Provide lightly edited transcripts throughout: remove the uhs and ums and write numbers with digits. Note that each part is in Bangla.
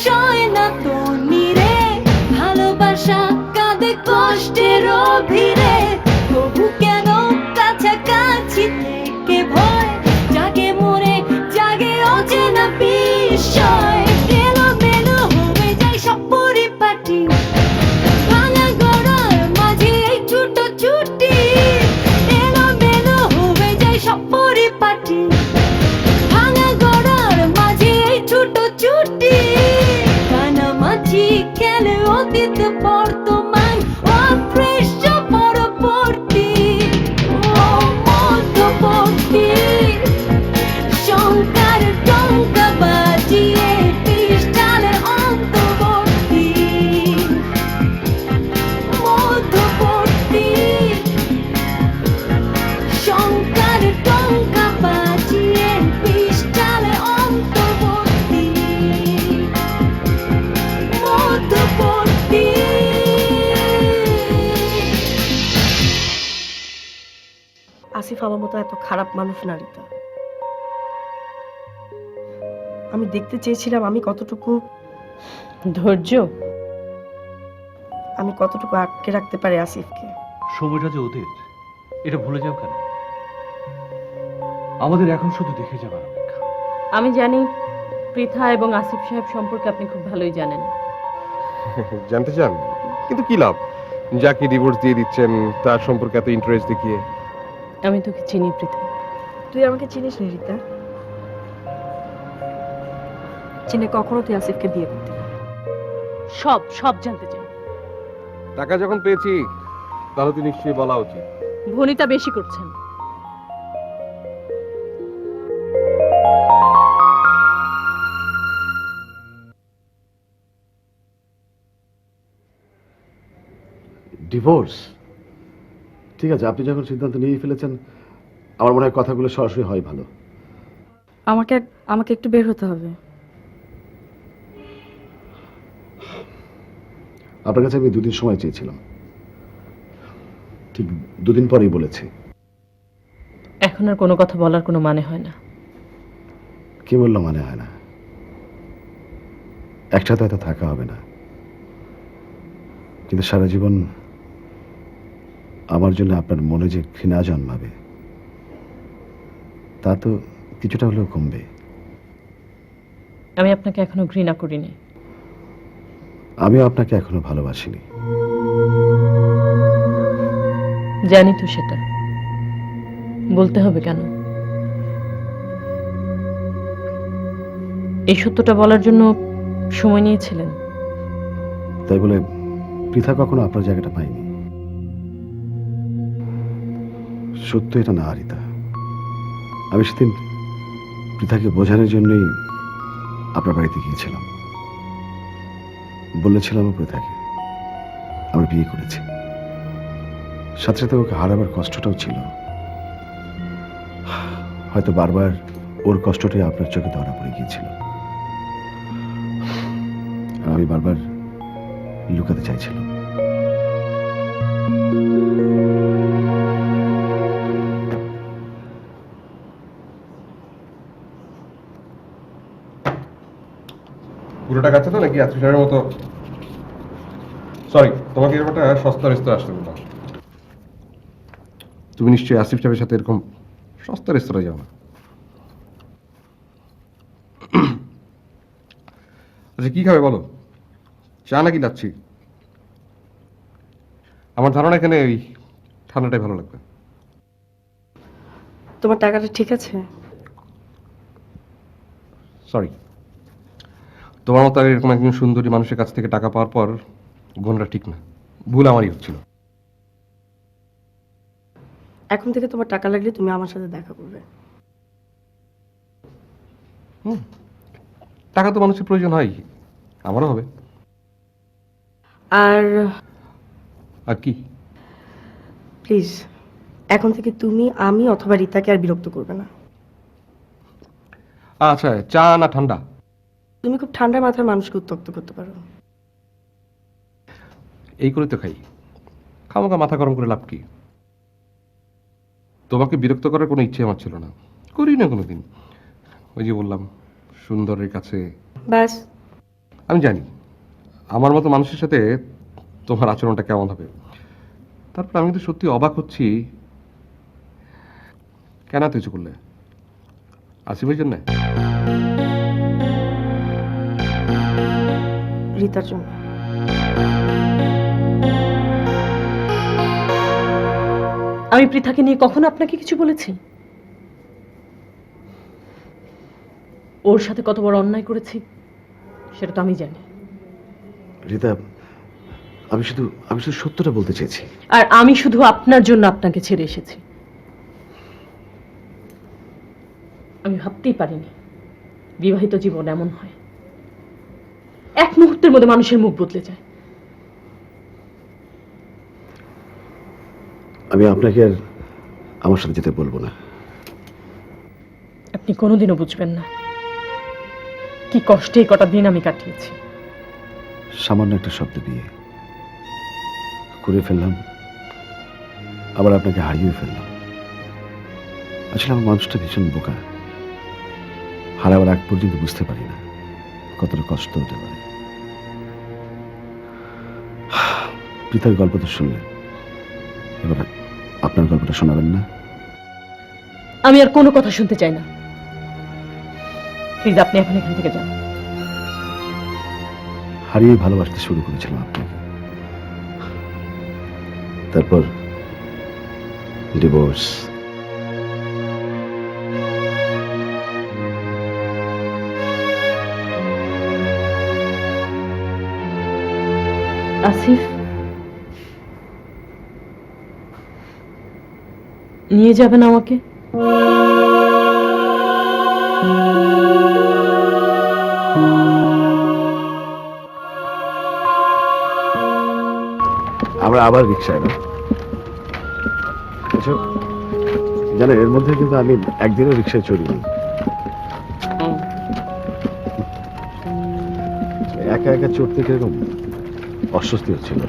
সয় না তো নিরে, ভালোবাসা কাঁদে কষ্টের ভিড়ে, তবু কেন কাছাকাছি থেকে ভয় জাগে মনে, জাগে অচেনা বিষয়। এলোমেলো হয়ে যায় সব পরিপাটি, ভাঙা গড়ার মাঝে এই ছুটোছুটি। এলোমেলো হয়ে যায় সব পরিপাটি, ভাঙা গড়ার মাঝে এই ছুটোছুটি। কানামাছি খেলে অতীত বর্তমান, অদৃশ্য পরবর্তী ও মধ্যবর্তী। শঙ্কার টঙ্কা বাজিয়ে পিস্টালে অন্তর্বর্তী, মধ্যবর্তী। শঙ্কার টঙ্কা বাজিয়ে পিস্টালে অন্তর্বর্তী, মধ্যবর্তী। আসিফ আমার মতো এত খারাপ মানুষ না রিতা। আমি দেখতে চেয়েছিলাম আমি কতটুকু ধৈর্য। আটকে রাখতে পারি আসিফকে। সময়টা যে ওদের, এটা ভুলে যাও কেন? আমাদের এখন শুধু দেখে যাবার অপেক্ষা। আমি জানি পৃথা এবং আসিফ সাহেব সম্পর্কে আপনি খুব ভালোই জানেন। জানতে চান? কিন্তু কি লাভ, যাকে ডিভোর্স দিয়ে দিচ্ছেন তার সম্পর্কে এত ইন্টারেস্ট দেখিয়ে? আমি তোকে চিনি পৃথা। তুই আমাকে চিনিস না রিতা, চিনে কখনো তুই আসিফকে বিয়ে করতে না। সব সব জানতে চাই। টাকা যখন পেয়েছি তাহলে তো নিশ্চয়ই বলা উচিত। ভনিতা বেশি করছেন। ডিভোর্স? ঠিক আছে, আপনি যখন সিদ্ধান্ত নিয়ে ফেলেছেন, আমার মনে হয় কথাগুলো সরাসরি হয় ভালো। আমাকে একটু বের হতে হবে। আপনার কাছে আমি 2 দিন সময় চেয়েছিলাম, ঠিক 2 দিন পরেই বলেছি। এখন আর কোনো কথা বলার কোনো মানে হয় না। কি বললো মানে হয় না? একসাথে হয়তো থাকা হবে না, কিন্তু সারা জীবন আমার জন্য আপনার মনে যে ঘৃণা জন্মাবে তা তো কিছুটা হলেও কমবে। আমি আপনাকে এখনো ঘৃণা করিনি। আমিও আপনাকে এখনো ভালোবাসিনি। জানি তো সেটা, বলতে হবে কেন? এই সত্যটা বলার জন্য সময় নিয়েছিলেন। তাই বলে পৃথা কখনো আপনার জায়গাটা পাইনি। সত্য এটা না রিতা, আমি সেদিন পৃথাকে বোঝানোর জন্যই আপনার বাড়িতে গিয়েছিলাম। বলেছিলাম পৃথাকে আমরা বিয়ে করেছি, সাথে সাথে ওকে হারাবার কষ্টটাও ছিল। হয়তো বারবার ওর কষ্টটাই আপনার চোখে ধরা পড়ে গিয়েছিল, আর আমি বারবার লুকাতে চাইছিলাম। পুরোটা কাছে তো নাকি আত্মীয় মতো? সরি, তোমাকে এরকম একটা সস্তা রেস্তোরাঁ আসতে বললাম। তুমি নিশ্চয়ই আসিফ সাহেবের সাথে এরকম সস্তা রেস্তোরাঁ যাও না। আচ্ছা কি খাবে বলো, চা নাকি লাচ্ছি? আমার ধারণা এখানে ওই ঠান্ডাটাই ভালো লাগবে। তোমার টাকাটা ঠিক আছে? সরি, তোমার মতো এরকম একজন সুন্দরী মানুষের কাছ থেকে টাকা পাওয়ার পর গণনা ঠিক না, ভুল আমারই হচ্ছিল। এখন থেকে তোমার টাকা লাগলে তুমি আমার সাথে দেখা করবে। টাকা তো মানুষের প্রয়োজন হয়, আমারও হবে। আর আর কি? প্লিজ এখন থেকে তুমি, আমি অথবা রিতাকে আর বিরক্ত করবে না। আচ্ছা, চা না ঠান্ডা? তুমি খুব ঠান্ডা মাথার মানুষকে উত্ত্যক্ত করতে পারো। এই করে তো খাই, খামাখা মাথা গরম করে লাভ কি? তোমাকে বিরক্ত করার কোনো ইচ্ছে আমার ছিল না, করি না কোনোদিন। ওই যে বললাম, সুন্দরের কাছে। ব্যাস, আমি জানি আমার মতো মানুষের সাথে তোমার আচরণটা কেমন হবে। তারপর আমি কিন্তু সত্যি অবাক হচ্ছি, কেন এত কিছু করলে? আসিফের জন্য? রিতার জন্য। আমি পৃথাকে নিয়ে কখনো আপনাকে কিছু বলেছি? ওর সাথে কত বড় অন্যায় করেছি সেটা তো আমি জানি। রিতা, আমি শুধু সত্যটা বলতে চেয়েছি। আর আমি শুধু আপনার জন্য আপনাকে ছেড়ে এসেছি। আমি ভাবতেই পারিনি বিবাহিত জীবন এমন হয়, এক মুহূর্তের মধ্যে মানুষের মুখ বদলে যায়। আমি আপনাকে আর আমার সাথে যেতে বলবো না। আপনি কোনোদিনও বুঝবেন না কি কষ্টে এই কটা দিন আমি কাটিয়েছি। সামান্য একটা শব্দ বিয়ে করে ফেললাম, আবার আপনাকে হারিয়ে ফেললাম। আসলে আমার মানুষটা ভীষণ বোকা, হারাবার আগ পর্যন্ত বুঝতে পারি না কতটা কষ্ট হতে পারে। পৃথার গল্প তো শুনলেন, এবার আপনার গল্পটা শোনাবেন না? আমি আর কোনো কথা শুনতে চাই না। প্লিজ আপনি এখন এখান থেকে যান। হারিয়ে ভালোবাসতে শুরু করেছিলাম আপনাকে, তারপর ডিভোর্স। আসিফ, নিয়ে যাবেন আমাকে? আমরা আবার রিক্সায় না কিছু জানেন, এর মধ্যে কিন্তু আমি একদিনও রিক্সায় চড়িনি। একা একা চড়তে কিরকম অস্বস্তি হচ্ছিল।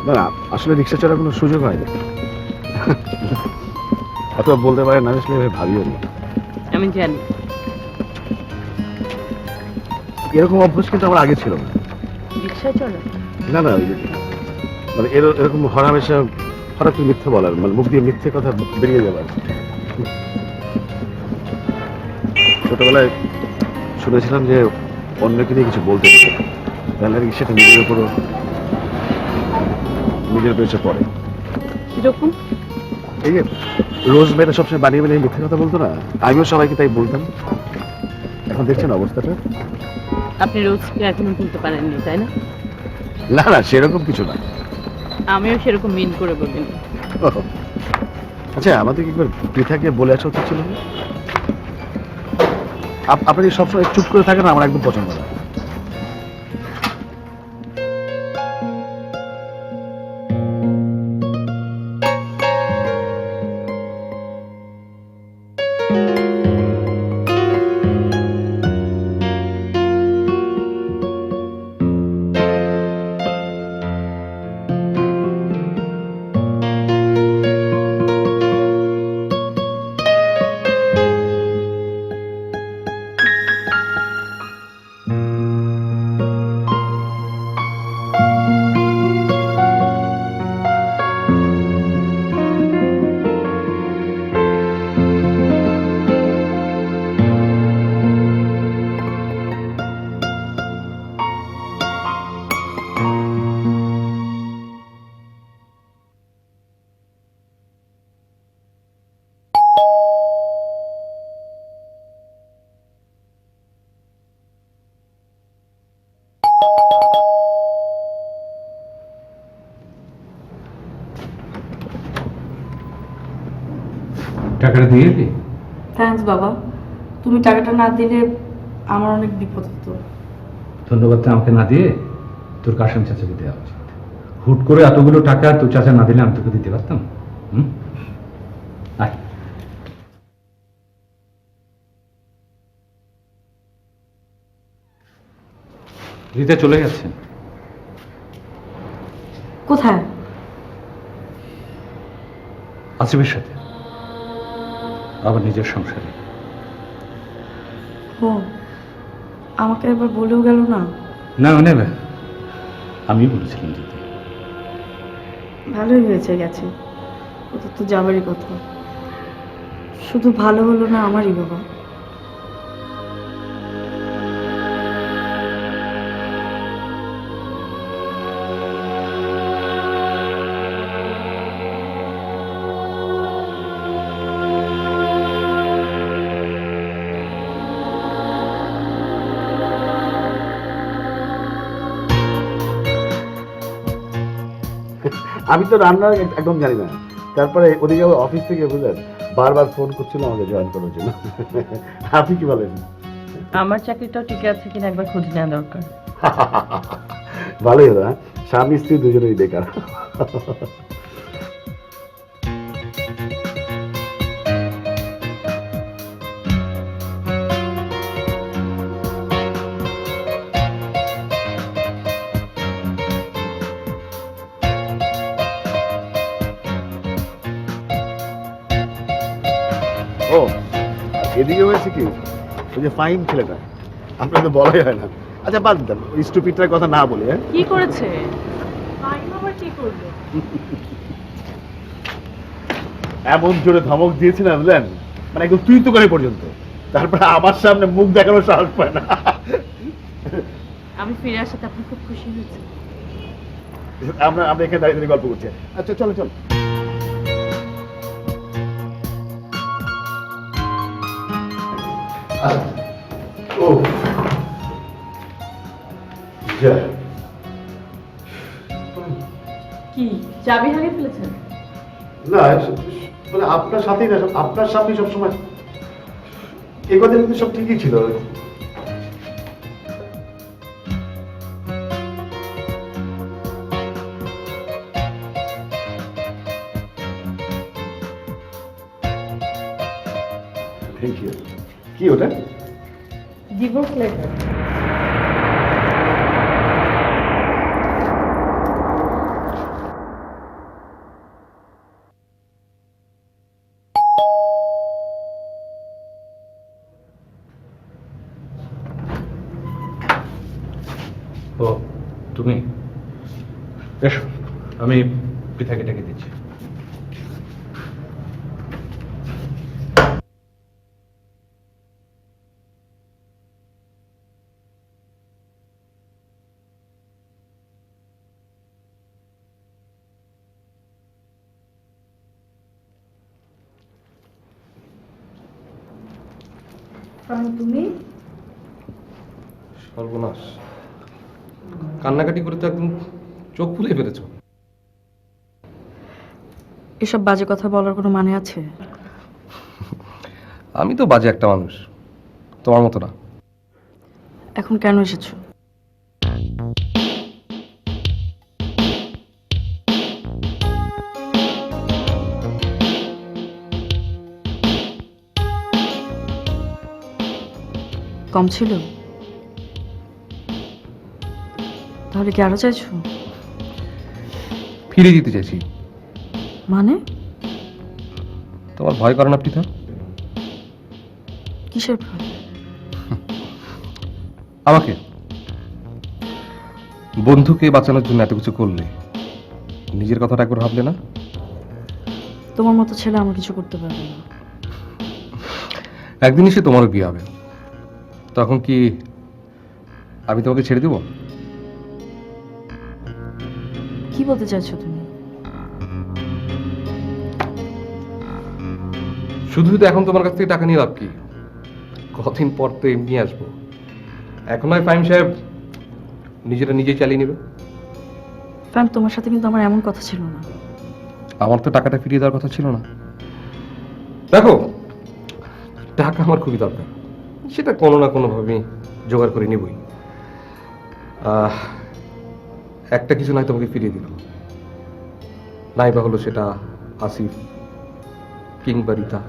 না না, আসলে রিক্সা চড়ার কোনো সুযোগ হয়নি। অথবা বলতে পারেন আমি আসলে ভাবিও না। আমি জানি এরকম অভ্যাস কিন্তু আমার আগে ছিল না। রিক্সায় চলে না না, ওই যে মানে এরকম হরহামেশা হঠাৎ করে মিথ্যে বলার, মানে মুখ দিয়ে মিথ্যে কথা বেরিয়ে যাবার। ছোটবেলায় শুনেছিলাম যে অন্যকে নিয়ে কিছু বলতে পারে, তাহলে আর কি সেটা নিজের উপরও নিজের পেছনে পড়ে। কিরকম? এই যে রোজ মেয়েটা সবসময় বানিয়ে বানিয়ে মিথ্যে কথা বলতো না, আমিও সবাইকে তাই বলতাম। এখন দেখছেন অবস্থাটা। আপনি রোজকে এখনো ভুলতে পারেননি, তাই না? না না, সেরকম কিছু না। আমিও সেরকম মিন করে বলিনি। আচ্ছা, আমাদের কি একবার পৃথাকে বলে আসা উচিত ছিল না? আপনি সবসময় চুপ করে থাকেন, আমার একদম পছন্দ না। টাকাটা দিয়ে এলি? থ্যাঙ্কস বাবা, তুমি টাকাটা না দিলে আমার অনেক বিপদ হতো। ধন্যবাদটা আমাকে না দিয়ে তোর কাশেম চাচাকে দেওয়া উচিত। হুট করে এতগুলো টাকা তোর চাচা না দিলে আমি তোকে দিতে পারতাম? আয়। রিতা চলে গেছেন। কোথায়? আসিফের সাথে, আবার নিজের সংসারে। ও, আমাকে একবার বলেও গেল না। না মানে আমি বলেছিলাম দিতে। ভালোই হয়েছে গেছে, ওদের তো যাবারই কথা। শুধু ভালো হলো না আমারই বাবা। আমি তো রান্না একদম জানি না, তারপরে ওদিকে আবার অফিস থেকে বুঝলেন বারবার ফোন করছিল আমাকে জয়েন করার জন্য। আপনি কি বলেন? আমার চাকরিটাও টিকে আছে কিনা একবার খোঁজ নেওয়া দরকার। ভালোই হলো, হ্যাঁ? স্বামী স্ত্রী দুজনেই বেকার। ও এদিকে হয়েছে কি, ওই যে ফাইন ছেলেটা, আপনার তো বলাই হয় না। আচ্ছা বাদ দেন, ওই স্টুপিডটার কথা না বলি। হ্যাঁ, কি করেছে? আবার কি করবে? এমন জোরে ধমক দিয়েছি না বুঝলেন, মানে একদম তুই তো করে পর্যন্ত। তারপরে আমার সামনে মুখ দেখানোর সাহস পায় না। আমি ফিরে আসাতে আপনি খুব খুশি হয়েছে। আমরা আমরা এখানে দাঁড়িয়ে দাঁড়িয়ে গল্প করছি। আচ্ছা চলো চলো। ও যা, কি চাবি হারিয়ে ফেলেছেন? না মানে আপনার সাথেই না, আপনার সামনে সবসময় এই কথা কিন্তু সব ঠিকই ছিল। Thank you. কি ওটা? Divorce letter. ও তুমি এসো, আমি পৃথাকে ডেকে দিচ্ছি। তুমি সর্বনাশ, কান্নাকাটি করে তো একদম চোখ ফুলে ফেলেছো। এসব বাজে কথা বলার কোনো মানে আছে? আমি তো বাজে একটা মানুষ, তোমার মতো না। এখন কেন এসেছো? কম ছিল? তাহলে কি আরো চাইছো? ফিরে দিতে চাইছি। মানে তোমার ভয় করে না পৃথা? কিসের ভয়? আমাকে বন্ধুকে বাঁচানোর জন্য এত কিছু করলে, নিজের কথাটা একবার ভাবলে না? তোমার মতো ছেলে আমার কিছু করতে পারবে না। একদিন এসে তোমারও বিয়ে হবে, তখন কি আমি তোমাকে ছেড়ে দেব? কি বলতে চাইছো তুমি? শুধু শুধু এখন তোমার কাছ থেকে টাকা নিয়ে লাভ কি? কদিন পর তো এমনি আসবো। এখন নয় ফাইম সাহেব নিজেরা নিজেই চালিয়ে নেবে। ফ্যাম, তোমার সাথে কিন্তু আমার এমন কথা ছিল না। আমার তো টাকাটা ফিরিয়ে দেওয়ার কথা ছিল না। দেখো, টাকা আমার খুবই দরকার, সেটা কোনো না কোনোভাবে জোগাড় করে নিবই। একটা কিছু নাই তোমাকে ফিরিয়ে দিলাম, নাই বা হলো সেটা আসিফ কিংবা রিতা।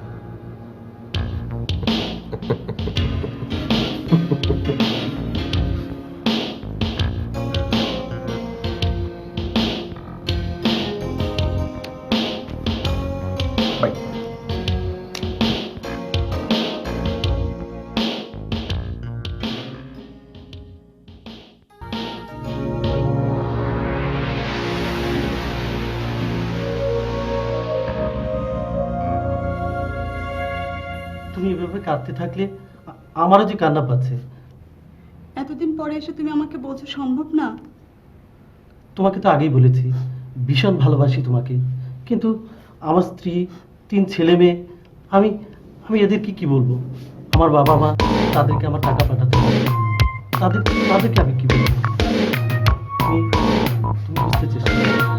Bye. কাঁদতে থাকলে আমারও যে কান্না পাচ্ছে। এতদিন পরে এসে তুমি আমাকে বলছো সম্ভব না? তোমাকে তো আগেই বলেছি ভীষণ ভালোবাসি তোমাকে, কিন্তু আমার স্ত্রী, 3 ছেলে মেয়ে, আমি আমি এদেরকে কি বলবো? আমার বাবা মা, তাদেরকে আমার টাকা পাঠাতে হবে, তাদেরকে আমি কি বলবো? তুমি তুমি বুঝতে চেষ্টা করো।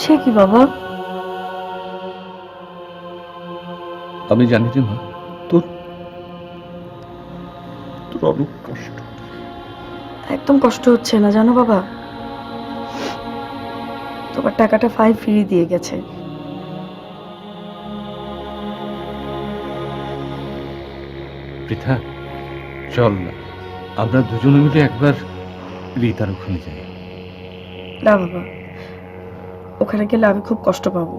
সে কি বাবা? আমি জানি যে মা, তোর তোর অনেক কষ্ট। একদম কষ্ট হচ্ছে না জানো বাবা, তোমার টাকাটা ফাইল ফিরিয়ে দিয়ে গেছে। পৃথা, চল না, আমরা দুজনে মিলে একবার রিতার ওখানে যাই। না বাবা, ওখানে গেলে আমি খুব কষ্ট পাবো।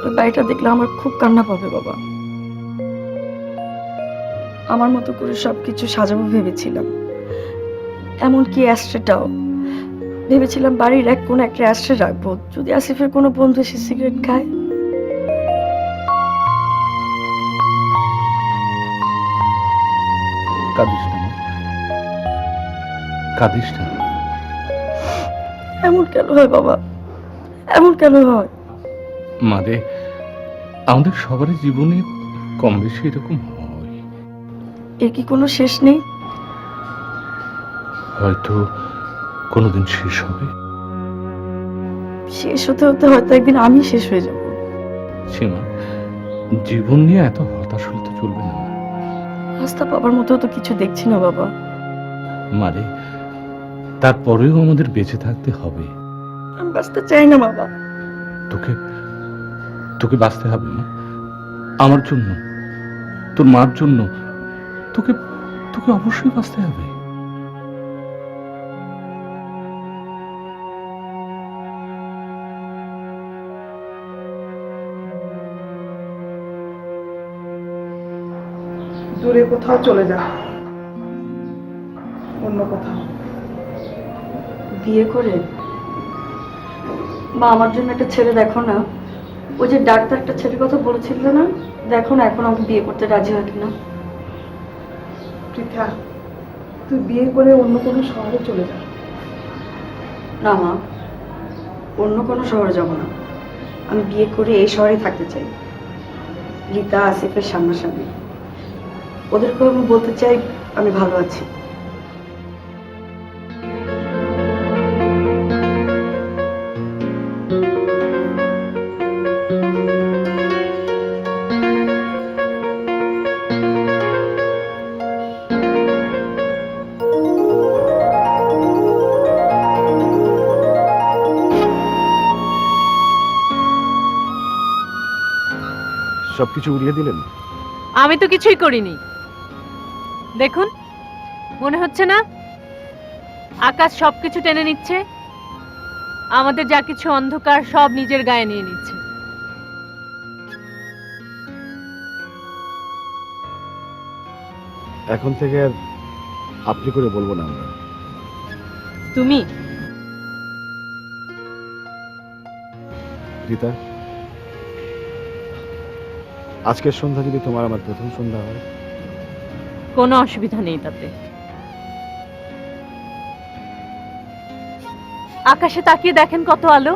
ওই বাড়িটা দেখলে আমার খুব কান্না পাবে বাবা। আমার মতো করে সবকিছু সাজাবো ভেবেছিলাম, এমনকি অ্যাস্ট্রেটাও ভেবেছিলাম বাড়ির এক কোণে একটা অ্যাস্ট্রে রাখবো, যদি আসিফের কোনো বন্ধু এসে সিগারেট খায়। কাঁদিস না মা, কাঁদিস না। এমন কেন হয় বাবা, এমন কেন হয়? মারে, আমাদের সবারই জীবনে কম বেশি এরকম হয়। এর কি কোনো শেষ নেই? হয়তো কোনোদিন শেষ হবে। শেষ হতে হতে হয়তো একদিন আমি শেষ হয়ে যাব। সীমা, জীবন নিয়ে এত হতাশ হলে তো চলবে না। আস্থা পাবার মতো তো কিছু দেখছি না বাবা। মারে, তারপরেও আমাদের বেঁচে থাকতে হবে। আমি বাঁচতে চাই না বাবা। তোকে তোকে বাঁচতে হবে না, আমার জন্য, তোর মার জন্য। তোকে তোকে অবশ্যই বাঁচতে হবে। দূরে কোথাও চলে যা, অন্য কোথাও। বিয়ে করে মা আমার জন্য একটা ছেলে দেখো না। ওই যে ডাক্তার একটা ছেলের কথা বলেছিল না, দেখো না এখন আমাকে বিয়ে করতে রাজি হয় কিনা। পৃথা, তুই বিয়ে করে অন্য কোনো শহরে চলে যা। না মা, অন্য কোনো শহরে যাব না, আমি বিয়ে করে এই শহরে থাকতে চাই, রীতা আসিফের সামনাসামনি। ওদেরকে আমি বলতে চাই আমি ভালো আছি। সবকিছু উড়িয়ে দিলেন? আমি তো কিছুই করিনি। দেখুন, মনে হচ্ছে না আকাশ সবকিছু টেনে নিচ্ছে? আমাদের যা কিছু অন্ধকার সব নিজের গায়ে নিয়ে নিচ্ছে। এখন থেকে আর আপনি করে বলবো না আমরা। তুমি রীতা, আজকের সন্ধ্যা যদি তোমার আমার প্রথম সন্ধ্যা হয়। কোনো অসুবিধা নেই তাতে। আকাশে তাকিয়ে দেখেন কত আলো।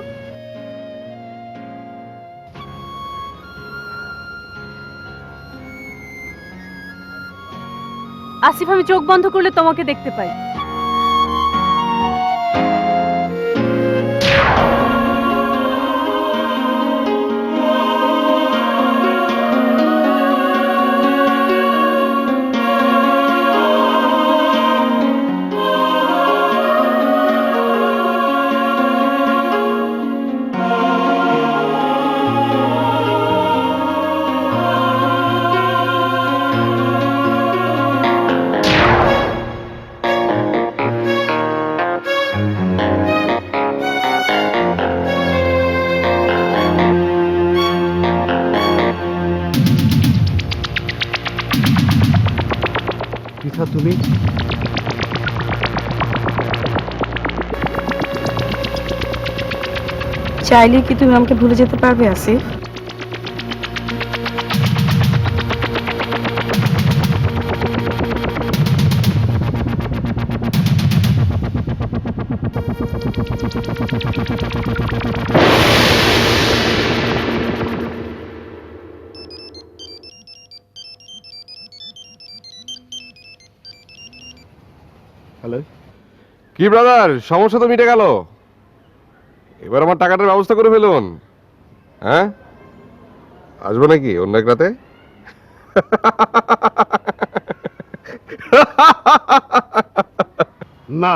আসিফ, আমি চোখ বন্ধ করলে তোমাকে দেখতে পাই। আচ্ছা তুমি চাইলে কি তুমি আমাকে ভুলে যেতে পারবে আসিফ? হ্যালো, কি ব্রাদার, সমস্যা তো মিটে গেল। এবার আমার টাকাটার ব্যবস্থা করে ফেলুন। হ্যাঁ, আসবো নাকি অন্য এক রাতে? না